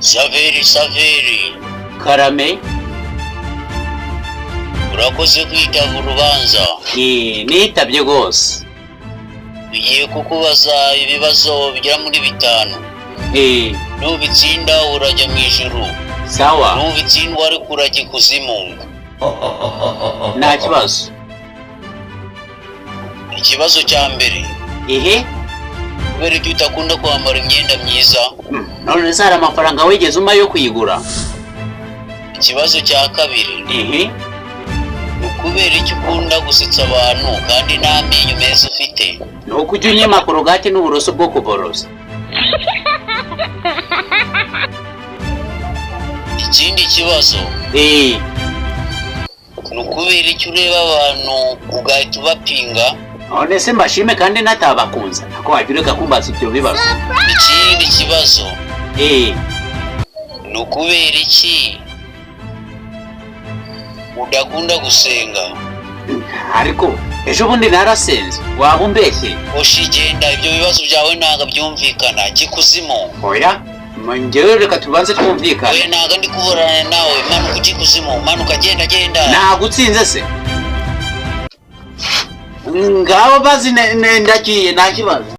Saveri. Karame. Urakoze kwitaba urubanza. Nitabye rwose. Bigiye kukubaza ibibazo bigera muri 5. Nubitsinda urajya mu ijuru. Sawa. Nubitsindwa ari kurajya ikuzimu. Nta kibazo. Ikibazo cya mbere. Kubera iki utakunda kwambara imyenda myiza? None se hari amafaranga wigeze umpa yo kuyigura? Ikibazo cya kabiri. Kubera iki ukunda gusetsa abantu kandi nta menyo meza ufite? Nuko ujya unyema korogati n'uburoso bwo kuborosa. Ikindi kibazo. Kubera iki ureba abantu ugahita ubapinga? None se mbashime kandi natabakunza ako wajureka kumbaza ibyo bibazo. Ikindi kibazo. Kubera iki udakunda gusenga? Ariko ejo bundi narasenze waba umbeshye. Ushigenda ibyo bibazo byawe ntago byumvikana kikuzimu. Oya njyewe reka tubanze twumvikana. Oya ntago ndi kuburana nawe, manuka kikuzimu, manuka genda. Ntago utsinze se? Ngaho bazi ndagiye nta kibazo.